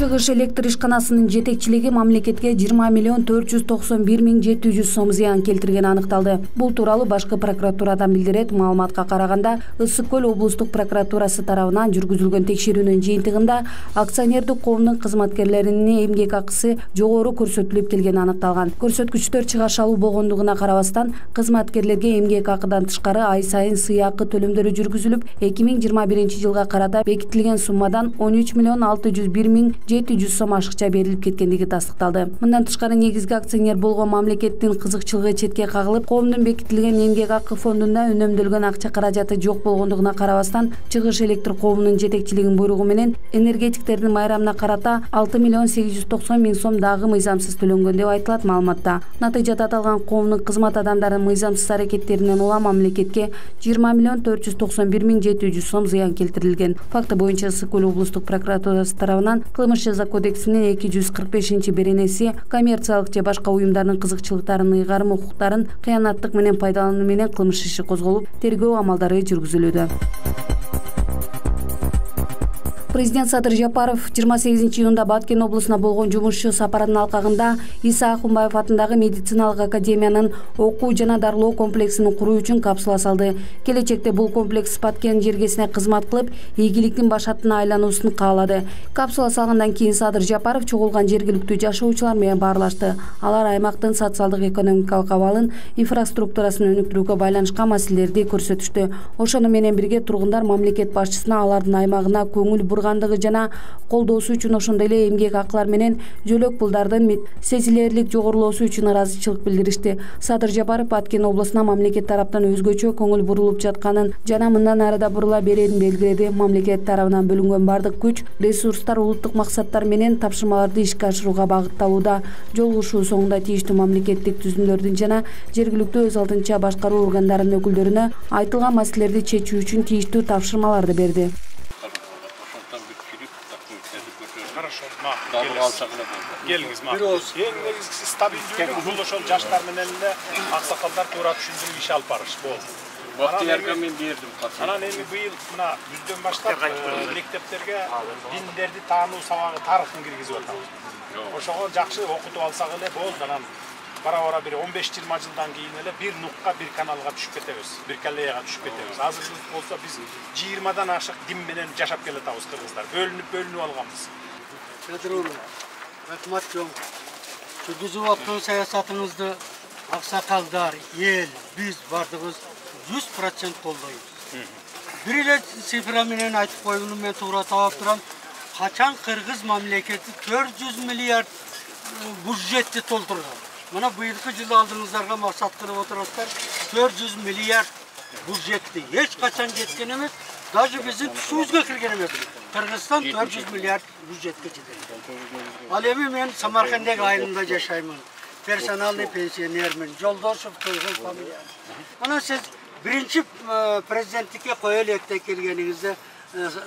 Чыгыш электр ишканасынын жетекчилиги мамлекетке 20.491.700 сом зыян келтиргени аныкталды. Бул тууралуу башкы прокуратурадан билдирет. Маалыматка караганда, Ысык көл облустук прокуратурасы тарабынан жүргүзүлгөн текшерүүнүн жыйынтыгында акционердик коомдун кызматкерлеринин эмгек акысы жогору көрсөтүлүп келгени аныкталган. Көрсөткүчтөр чыгаршалуу болгондугуна карабастан, кызматкерлерге эмгек акыдан тышкары ай сайын сыйакы төлөмдөрү жүргүзүлүп, 2021 жылга карата бекитилген суммадан 13.601.700 сом ашыкча берилип кеткендиги тастыкталды. Мындан тышкары негизги акционер болгон мамлекеттин кызыкчылыгы четке кагылып, коомдун бекитилген эмгек акы фондунда үнөмдөлгөн акча каражаты жок болгондугуна карабастан, Чыгыш электр коомунун жетекчилигинин буйругу менен энергетиктердин майрамына карата 6.890.000 сом дагы мыйзамсыз төлөнгөн деп айтылат маалыматта. Натыйжада аталган коомдун кызмат адамдарынын мыйзамсыз аракеттеринен улам мамлекетке 20.491.700 сом зыян келтирилген. Факты боюнча Ысык көл облустук прокуратурасы тарабынан Кылмыш жаза кодексинин 245-беренеси коммерциялык же башка уюмдардын кызыкчылыктарын ыйгарым укуктарын кыянаттык менен пайдалануу менен кылмыш иши козголуп, тергөө амалдары жүргүзүлүүдө. Президент Садыр Жапаров 28 июнда Баткен облусуна болгон жумушчу сапарынын алкагында Иса Акунбаев атындагы медициналык академиянын окуу жана дарылоо комплексин куруу үчүн капсула салды. Келечекте бул комплекс Баткен жергесине кызмат кылып, ийгиликтин баш аттына айлануусун каалады. Капсула салгандан кийин Садыр Жапаров чогулган жергиликтүү жашоочулар менен баарлашты. Алар аймактын социалдык экономикалык абалын, инфраструктурасын өнүктүрүүгө байланышкан маселелерди көрсөтүштү. Ошону менен бирге тургундар мамлекет башчысына алардын аймагына көңүл бургандыгы жана колдоосу үчүн, ошондой эле эмгек акылар менен жөлөк пулдардын сезилерлик жогорулоосу үчүн ыраазычылык билдиришти. Садыр Жапаров Баткен облусуна мамлекет тараптан өзгөчө көңүл бурулуп жатканын жана мындан ары да бурула берерин белгиледи. Мамлекет тарабынан бөлүнгөн бардык күч, ресурстар улуттук максаттар менен тапшырмаларды ишке ашырууга багытталууда. Жолугушуу соңунда тийиштүү мамлекеттик түзүмдөрдүн жана жергиликтүү өз алдынча башкаруу органдарынын өкүлдөрүнө айтылган маселелерди чечүү үчүн тийиштүү тапшырмаларды берди. Geliniz eң негизгиси стабилдүүлүк, бул ошол жаштар менен эле аксакалдар туура түшүндүрүп иш алып барыш болду. Бактыярга мен бердим. Анан эми быйыл мына күздөн баштап мектептерге диндерди таануу сабагы тарыхын киргизип атабыз. Ошого жакшы окутуп алсак эле болду. Анан бара-бара бир 15-20 жылдан кийин эле бир нукка, бир каналга түшүп кетебиз, бир коллеяга түшүп кетебиз. Азыр болсо биз 20дан ашык дин менен жашап келатабыз кыргыздар. Бөлүнүп алганбыз. Рахмат жөн. Жүргүзүп аткан саясатыңызды аксакалдар, эл, биз бардыгыбыз 100% колдойбуз. Бир эле цифра менен айтып койгонум мен туура таап турам. Качан кыргыз мамлекети 400 миллиард бюджетти толтурган. Мына быйылкы жылы алдыңыздарга максат кылып отурасыздар. 400 миллиард бюджетти эч качан жеткен эмес. Даже биздин түшүбүзгө кирген эмес. Кыргызстан 400 миллиард бюджетке жеткен. Ал эми мен Самарканддагы айылымда жашаймын. Персоналный пенсионермин. Жолдошев Тойгул фамилия. Анан сиз биринчи президенттикке кое электе келгениңизде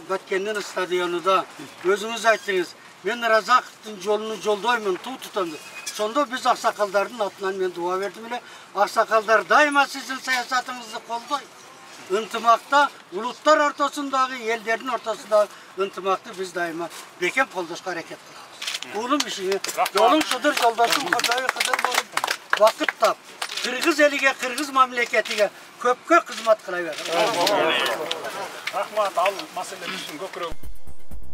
Баткендин стадионунда өзүңүз айттыңыз. Мен Разаковдун жолуну жолдоймун, туу тутам. Сонда биз аксакалдардын атынан мен дуа бердим эле. Аксакалдар дайыма сиздин саясатыңызды колдойт. Ынтымакта улуттар ортосундагы, элдердин ортосундагы ынтымакты биз дайыма бекем колдошко аракет кылабыз. Уулум ишиңи, жолуң Кыдыр, жолдошум Кыдыр болуп, вакыт тап. Кыргыз элиге, кыргыз мамлекетиге көпкө кызмат кыла бер. Рахмат, ал маселебиздин көкүрөк.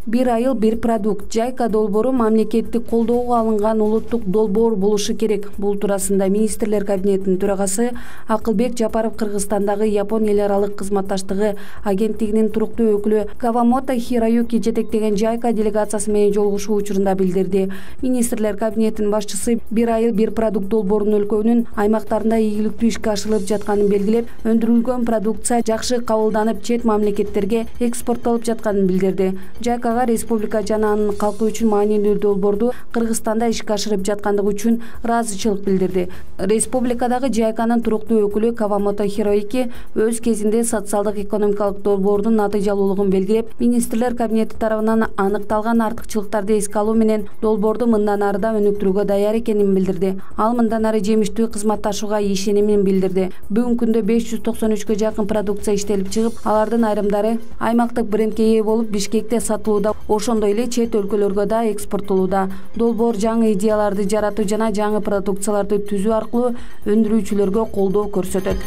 Bir айыл bir продукт. Жайка долбоору мамлекеттик колдоого алынган улуттук долбоор болушу керек. Бул туурасында министрлер кабинетинин төрагасы Акылбек Жапаров Кыргызстандагы Япон эл аралык кызматташтыгы агенттигинин туруктуу өкүлү Кавамото Хироюки жетектеген Жайка делегациясы менен жолугушуу учурунда билдирди. Министрлер кабинетинин башчысы bir айыл bir продукт долбоорунун өлкөнүн аймактарында ийгиликтүү ишке ашырылып жатканын белгилеп, өндүрүлгөн продукция жакшы кабылданып, чет мамлекеттерге экспорттолуп жатканын билдирди. Жайка республика жана анын калкы үчүн маанилүү долбоорду Кыргызстанда ишке ашырып жаткандыгы үчүн ыраазычылык билдирди. Республикадагы Жайканын туруктуу өкүлү Кавамото Хироюки өз кезинде социалдык экономикалык долбоордун натыйжалуулугун белгилеп, министрлер кабинети тарабынан аныкталган артыкчылыктарды эске алуу менен долбоорду мындан ары да өнүктүрүүгө даяр экенин билдирди. Ал мындан ары жемиштүү кызматташууга ишенимин билдирди. Бүгүнкү күндө 593 жакын продукция иштелип чыгып, алардын айрымдары аймактык брендке ээ болуп, Бишкекте сатылууда. чыгарылууда, ошондой эле чет өлкөлөргө да экспорттолууда. Долбоор жаңы идеяларды жаратуу жана жаңы продукцияларды түзүү аркылуу өндүрүүчүлөргө колдоо көрсөтөт.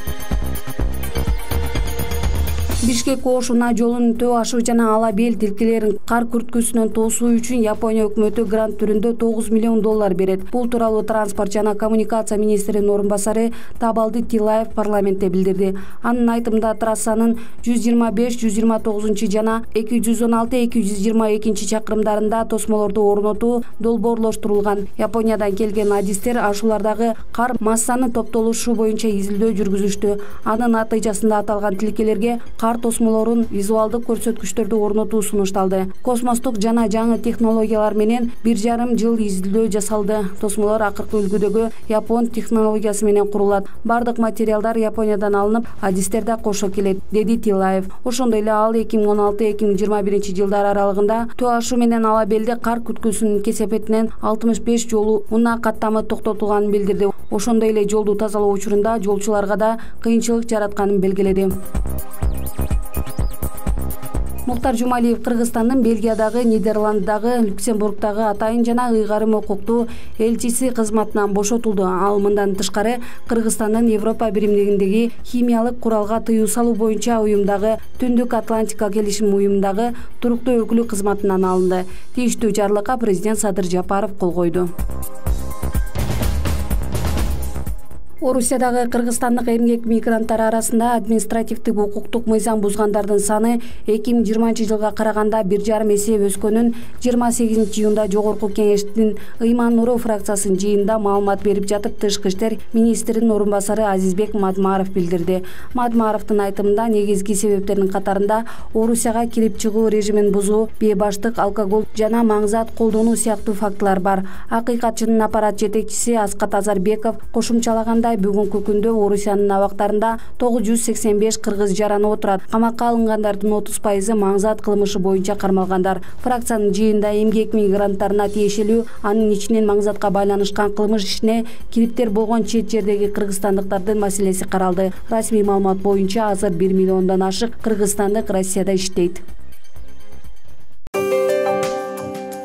Бишкек Ош унаа жолун төө ашуу жана ала бел тилкелерин кар күрткүсүнөн тоосуу үчүн Япония өкмөтү грант түрүндө $9 миллион берет. Бул тууралуу транспорт жана коммуникация министринин орун басары Табалды Тилаев парламентте билдирди. Анын айтымында трассанын 125-129 жана 216-222 чакырымдарында тосмолорду орнотуу долбоорлоштурулган. Япониядан келген адистер ашуулардагы кар массанын топтолушу боюнча изилдөө жүргүзүштү. Анын натыйжасында аталган тилкелерге кар тосмолорун визуалдык көрсөткүчтөрдү орнотуу сунушталды. Космостук жана жаңы технологиялар менен 1,5 жыл изилдөө жасалды. Тосмолор акыркы үлгүдөгү япон технологиясы менен курулат. Бардык материалдар Япониядан алынып, адистер да кошо келет, деди Тилаев. Ошондой эле ал 2016-2021 жылдар аралыгында төө ашуу менен ала белде кар күрткүсүнүн кесепетинен 65 жолу унаа каттамы токтотулганын билдирди. Ошондой эле жолду тазалоо учурунда жолчуларга да кыйынчылык жаратканын белгиледи. Муктар Жумалиев Кыргызстандын Бельгиядагы, Нидерланддагы, Люксембургдагы атайын жана ыйгарым укуктуу элчиси кызматынан бошотулду. Ал мындан тышкары Кыргызстандын Европа биримдигиндеги химиялык куралга тыюу салуу боюнча уюмдагы Түндүк Атлантика келишим уюмундагы туруктуу өкүлү кызматынан алынды. Тийиштүү жарлыкка президент Садыр Жапаров кол койду. Орусиядагы кыргызстандык эмгек мигранттары арасында административдик укуктук мыйзам бузгандардын саны 2020 жылга караганда 1,5 эсе өскөнүн 28 июнда Жогорку Кеңештин Ыйман Нуру фракциясынын жыйынында маалымат берип жатып, тышкы иштер министринин орун басары Азизбек Мадмаров билдирди. Мадмаровдун айтымында негизги себептердин катарында Орусияга кирип чыгуу режимин бузуу, бейбаштык, алкоголь жана маңзат колдонуу сыяктуу фактылар бар. Акыйкатчынын аппарат жетекчиси Аскат Азарбеков кошумчалаганда, бүгүнкү күндө Орусиянын абактарында 985 кыргыз жаранып отурат. Камакка алынгандардын 30% маңзат кылмышы боюнча кармалгандар. Фракциянын жыйында эмгек мигранттарына тиешелүү, анын ичинен маңзатка байланышкан кылмыш ишине кириптер болгон чет жердеги кыргызстандыктардын маселеси каралды. Расмий маалымат боюнча азыр 1 миллиондон ашык кыргызстандык Россияда иштейт.